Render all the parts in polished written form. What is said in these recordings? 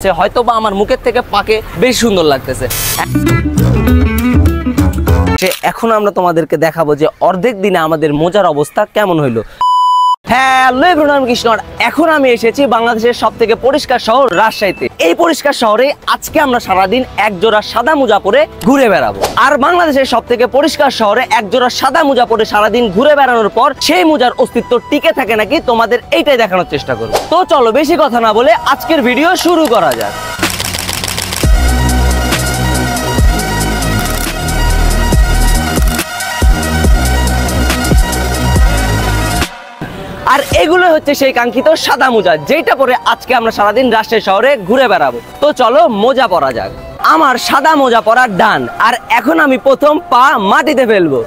হয়তোবা আমার মুখের থেকে পাকে বেশ সুন্দর লাগতেছে। এখন আমরা তোমাদেরকে দেখাবো যে অর্ধেক দিনে আমাদের মোজার অবস্থা কেমন হইলো। হ্যালো এভরিওয়ান, আমি কৃষ্ণ। এখন আমি এসেছি বাংলাদেশের সবথেকে পরিষ্কার শহর রাজশাহীতে। এই পরিষ্কার শহরে আজকে আমরা সারাদিন এক জোড়া সাদা মোজা পরে ঘুরে বেড়াবো। আর বাংলাদেশের সবথেকে পরিষ্কার শহরে এক জোড়া সাদা মোজা পরে সারাদিন ঘুরে বেড়ানোর পর সেই মোজার অস্তিত্ব টিকে থাকে নাকি, তোমাদের এইটাই দেখানোর চেষ্টা করবো। তো চলো বেশি কথা না বলে আজকের ভিডিও শুরু করা যাক। আর এগুলো হচ্ছে সেই কাঙ্ক্ষিত সাদা মোজা, যেটা পরে আজকে আমরা সারাদিন রাজশাহী শহরে ঘুরে বেড়াবো। তো চলো মোজা পরা যাক। আমার সাদা মোজা পরা ডান, আর এখন আমি প্রথম পা মাটিতে ফেলবো।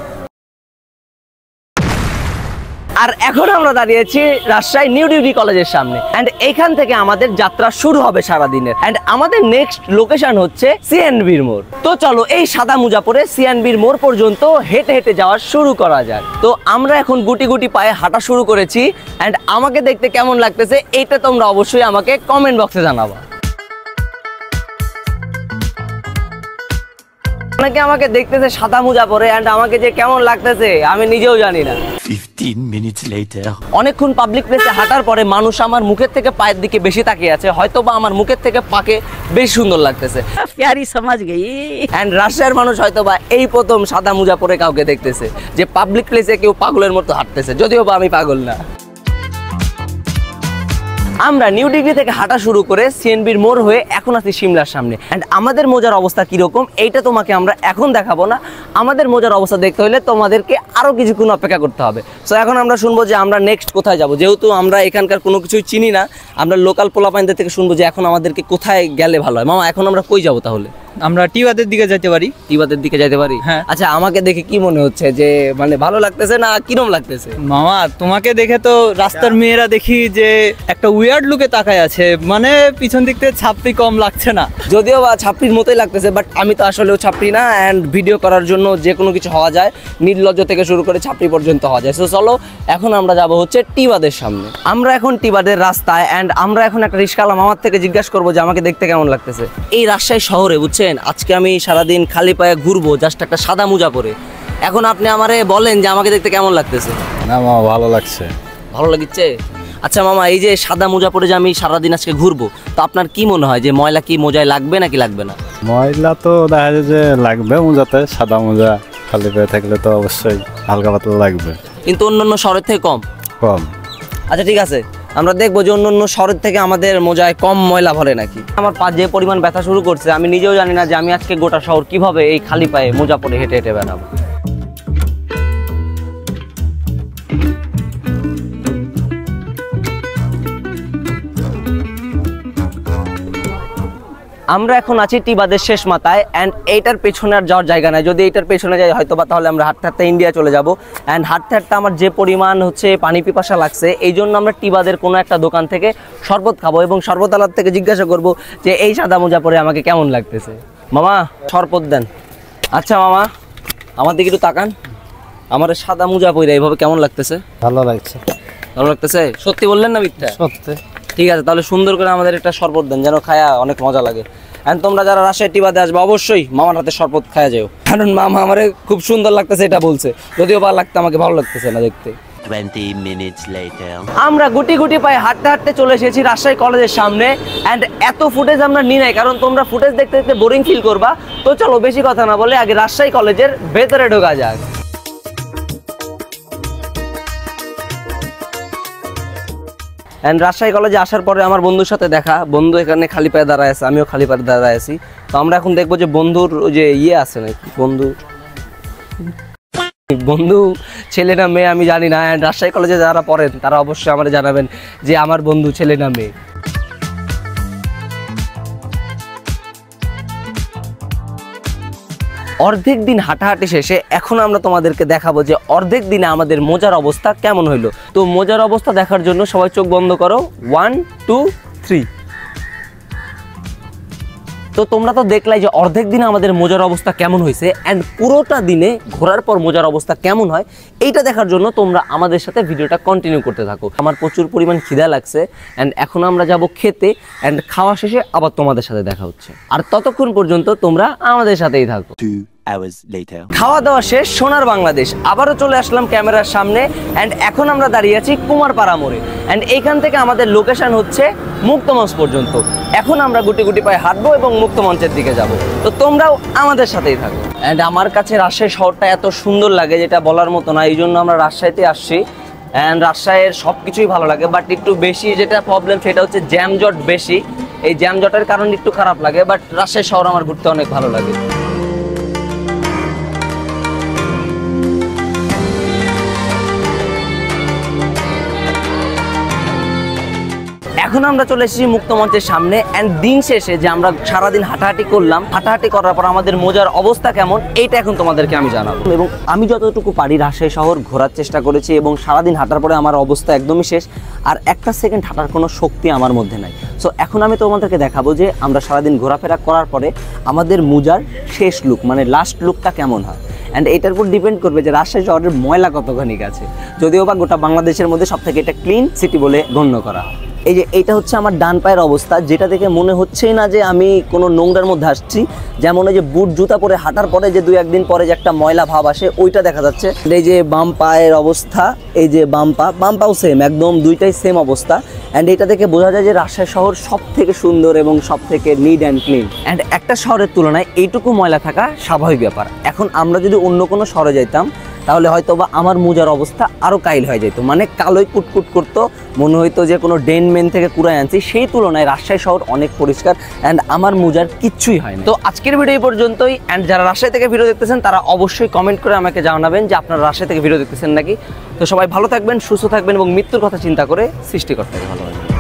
আর এখন আমরা দাঁড়িয়েছি রাজশাহী নিউ ডিগ্রি কলেজের সামনে, এন্ড এখান থেকে আমাদের যাত্রা শুরু হবে সারাদিনের। এন্ড আমাদের নেক্সট লোকেশন হচ্ছে সিএনবির মোড়। তো চলো এই সাদা মোজা পরে সিএনবির মোড় পর্যন্ত হেঁটে হেঁটে যাওয়া শুরু করা যাক। তো আমরা এখন গুটি গুটি পায়ে হাঁটা শুরু করেছি, এন্ড আমাকে দেখতে কেমন লাগতেছে এইটা তোমরা অবশ্যই আমাকে কমেন্ট বক্সে জানাবা। অনেকে আমাকে দেখতেছে সাদা মোজা পরে, এন্ড আমাকে যে কেমন লাগতেছে আমি নিজেও জানি না। 15 minutes later. অনেকক্ষণ পাবলিক প্লেসে হাঁটার পরে মানুষ আমার মুখের থেকে পায়ের দিকে বেশি তাকিয়ে আছে, হয়তোবা আমার মুখের থেকে পাকে বেশ সুন্দর লাগতেছে। প্যারি সমাজ গেই। এন্ড রাজশাহীর মানুষ হয়তোবা এই প্রথম সাদা মোজা পরে কাউকে দেখতেছে যে পাবলিক প্লেসে কেউ পাগলের মতো হাঁটতেছে, যদিও বা আমি পাগল না। আমরা নিউ ডিগ্রি থেকে হাঁটা শুরু করে সিএনবির মোড় হয়ে এখন আছি সিমলার সামনে। এন্ড আমাদের মোজার অবস্থা কিরকম এইটা তোমাকে আমরা এখন দেখাবো না। আমাদের মোজার অবস্থা দেখতে হলে তোমাদেরকে আরো কিছুক্ষণ অপেক্ষা করতে হবে। সো এখন আমরা শুনবো যে আমরা নেক্সট কোথায় যাব। যেহেতু আমরা এখানকার কোনো কিছুই চিনি না, আমরা লোকাল পোলাপাইনদের থেকে শুনবো যে এখন আমাদেরকে কোথায় গেলে ভালো হয়। মামা এখন আমরা কই যাবো তাহলে? আমরা টিওয়াদের দিকে যেতে পারি। টিবাদের দিকে যাইতে পারি? হ্যাঁ। আচ্ছা, আমাকে দেখে কি মনে হচ্ছে, যে মানে ভালো লাগতেছে না কিরম লাগতেছে? মামা তোমাকে দেখে তো রাস্তার মেয়েরা দেখি যে একটা উইয়ার্ড লুকে তাকায় আছে, মানে পিছন দিক থেকে ছাপড়ি কম লাগছে না। যদিও বা ছাপড়ির মতোই লাগতেছে, বাট আমি তো আসলেও ছাপড়ি না। অ্যান্ড ভিডিও করার জন্য যে কোনো কিছু হওয়া যায়, নির্লজ্জ থেকে শুরু করে ছাপড়ি পর্যন্ত হওয়া যায়। সো চলো এখন আমরা যাব হচ্ছে টিবাদের সামনে। আমরা এখন টিবাদের রাস্তায়, অ্যান্ড আমরা এখন একটা রিস্কাওয়ালা মামার থেকে জিজ্ঞাসা করবো যে আমাকে দেখতে কেমন লাগতেছে। এই রাজশাহী শহরে বুঝছেন, আজকে আমি সারাদিন খালি পায়ে ঘুরবো জাস্ট একটা সাদা মোজা পরে। এখন আপনি আমারে বলেন যে আমাকে দেখতে কেমন লাগতেছে। না মামা, ভালো লাগছে। ভালো লাগছে? আচ্ছা মামা, এই যে সাদা মোজা পরে যে আমি সারাদিন আজকে ঘুরবো, তো আপনার কি মনে হয় যে ময়লা কি মোজায় লাগবে নাকি লাগবে না? ময়লা তো দেখা যায় যে লাগবে মোজাতে, সাদা মোজা খালি পেয়ে থাকলে তো অবশ্যই হালকা পাতলা লাগবে, কিন্তু অন্যান্য শহরের থেকে কম। কম। আচ্ছা ঠিক আছে, আমরা দেখবো যে অন্য শহরের থেকে আমাদের মোজায় কম ময়লা ভরে নাকি। আমার পা যে পরিমাণ ব্যথা শুরু করছে, আমি নিজেও জানি না যে আমি আজকে গোটা শহর কিভাবে এই খালি পায়ে মোজা পরে হেঁটে হেঁটে বেড়াবো। আমরা এখন আছি টিবাদের শেষ মাথায়, অ্যান্ড এইটার পেছনে আর যাওয়ার জায়গা নাই। যদি এইটার পেছনে যাই হয়তো বা তাহলে আমরা হাঁটতে হাঁটতে ইন্ডিয়া চলে যাব। অ্যান্ড হাঁটতে হাঁটতে আমার যে পরিমাণ হচ্ছে পানি পিপাসা লাগছে, এই জন্য আমরা টিবাদের কোনো একটা দোকান থেকে শরবত খাবো এবং শরবতওয়ালার থেকে জিজ্ঞাসা করব যে এই সাদা মোজা পরে আমাকে কেমন লাগতেছে। মামা শরবত দেন। আচ্ছা মামা, আমার দিকে একটু তাকান, আমার সাদা মোজা পরে এইভাবে কেমন লাগতেছে? ভালো লাগছে। ভালো লাগতেছে? সত্যি বললেন না মিথ্যা? সত্যি। ঠিক আছে, তাহলে সুন্দর করে আমাদের একটা শরবত দেন, যেন খায়া অনেক মজা লাগে। এন্ড তোমরা যারা রাজশাহী টিবাদে আসবে অবশ্যই মামার হাতে শরবত খায়া যাও, কারণ মামা আমারে খুব সুন্দর লাগতেছে এটা বলছে, যদিও বা লাগতে আমাকে ভালো লাগতেছে না দেখতে। 20 minutes later. আমরা গুটি গুটি পায়ে হাঁটতে হাঁটতে চলে এসেছি রাজশাহী কলেজের সামনে। অ্যান্ড এত ফুটেজ আমরা নিই নাই, কারণ তোমরা ফুটেজ দেখতে দেখতে বোরিং ফিল করবা। তো চলো বেশি কথা না বলে আগে রাজশাহী কলেজের ভেতরে ঢোকা যাক। অ্যান্ড রাজশাহী কলেজে আসার পরে আমার বন্ধুর সাথে দেখা। বন্ধু এখানে খালি পায়ে দাঁড়ায় আছে, আমিও খালি পায়ে দাঁড়ায় আছি। তো আমরা এখন দেখবো যে বন্ধুর যে ইয়ে আছে নাকি, বন্ধু ছেলে না মেয়ে আমি জানি না। অ্যান্ড রাজশাহী কলেজে যারা পড়েন তারা অবশ্যই আমার জানাবেন যে আমার বন্ধু ছেলে না মেয়ে। অর্ধেক দিন হাঁটাহাঁটি শেষে এখন আমরা তোমাদেরকে দেখাবো যে অর্ধেক দিনে আমাদের মোজার অবস্থা কেমন হইলো। তো মোজার অবস্থা দেখার জন্য সবাই চোখ বন্ধ করো। 1 2 3। তো তোমরা তো দেখলাই যে অর্ধেক দিনে আমাদের মোজার অবস্থা কেমন হয়েছে, অ্যান্ড পুরোটা দিনে ঘোরার পর মোজার অবস্থা কেমন হয় এইটা দেখার জন্য তোমরা আমাদের সাথে ভিডিওটা কন্টিনিউ করতে থাকো। আমার প্রচুর পরিমাণ খিদা লাগছে, অ্যান্ড এখন আমরা যাব খেতে, অ্যান্ড খাওয়া শেষে আবার তোমাদের সাথে দেখা হচ্ছে। আর ততক্ষণ পর্যন্ত তোমরা আমাদের সাথেই থাকো। 2 hours later. খাওয়া দাওয়া শেষ, সোনার বাংলাদেশ আবারও চলে আসলাম ক্যামেরার সামনে, অ্যান্ড এখন আমরা দাঁড়িয়ে আছি কুমারপাড়া মোড়ে, অ্যান্ড এইখান থেকে আমাদের লোকেশন হচ্ছে মুক্তমঞ্চ পর্যন্ত। এখন আমরা গুটি গুটি পায়ে হাঁটবো এবং মুক্তমঞ্চের দিকে যাব। তো তোমরাও আমাদের সাথেই থাকো। অ্যান্ড আমার কাছে রাজশাহী শহরটা এত সুন্দর লাগে যেটা বলার মতো না, এই জন্য আমরা রাজশাহীতে আসছি। অ্যান্ড রাজশাহীর সব কিছুই ভালো লাগে, বাট একটু বেশি যেটা প্রবলেম সেটা হচ্ছে জ্যামজট বেশি। এই জ্যামজটের কারণে একটু খারাপ লাগে, বাট রাজশাহী শহর আমার ঘুরতে অনেক ভালো লাগে। এখন আমরা চলে এসেছি মুক্তমঞ্চের সামনে, অ্যান্ড দিন শেষে যে আমরা সারাদিন হাঁটাহাঁটি করলাম, হাঁটাহাঁটি করার পর আমাদের মোজার অবস্থা কেমন এইটা এখন তোমাদেরকে আমি জানাবো। এবং আমি যতটুকু পারি রাজশাহী শহর ঘোরার চেষ্টা করেছি, এবং সারাদিন হাঁটার পরে আমার অবস্থা একদমই শেষ, আর একটা সেকেন্ড হাঁটার কোনো শক্তি আমার মধ্যে নাই। সো এখন আমি তোমাদেরকে দেখাবো যে আমরা সারাদিন ঘোরাফেরা করার পরে আমাদের মোজার শেষ লুক মানে লাস্ট লুকটা কেমন হয়। অ্যান্ড এটার উপর ডিপেন্ড করবে যে রাজশাহী শহরের ময়লা কতখানি আছে, যদিও বা গোটা বাংলাদেশের মধ্যে সব থেকে এটা ক্লিন সিটি বলে গণ্য করা হয়। এই যে এইটা হচ্ছে আমার ডান পায়ের অবস্থা, যেটা দেখে মনে হচ্ছেই না যে আমি কোনো নোংরার মধ্যে আসছি। যেমন এই যে বুট জুতা পরে হাঁটার পরে যে 2-1 দিন পরে যে একটা ময়লা ভাব আসে ওইটা দেখা যাচ্ছে। এই যে বাম পায়ের অবস্থা, এই যে বাম পাও সেম, একদম দুইটাই সেম অবস্থা। অ্যান্ড এটা দেখে বোঝা যায় যে রাজশাহী শহর সব থেকে সুন্দর এবং সব থেকে নিট অ্যান্ড ক্লিন। অ্যান্ড একটা শহরের তুলনায় এইটুকু ময়লা থাকা স্বাভাবিক ব্যাপার। এখন আমরা যদি অন্য কোনো শহরে যাইতাম তাহলে হয়তো বা আমার মোজার অবস্থা আরও কাইল হয়ে যেত, মানে কালোই কুটকুট করতো, মনে হইতো যে কোনো ডেনমেন থেকে কুড়ায় আনছি। সেই তুলনায় রাজশাহী শহর অনেক পরিষ্কার, অ্যান্ড আমার মোজার কিচ্ছুই হয় না। তো আজকের ভিডিও এই পর্যন্তই, অ্যান্ড যারা রাজশাহী থেকে ভিডিও দেখতেছেন তারা অবশ্যই কমেন্ট করে আমাকে জানাবেন যে আপনারা রাজশাহী থেকে ভিডিও দেখতেছেন নাকি। তো সবাই ভালো থাকবেন, সুস্থ থাকবেন, এবং মৃত্যুর কথা চিন্তা করে সৃষ্টিকর্তাকে ভালোবাসবেন।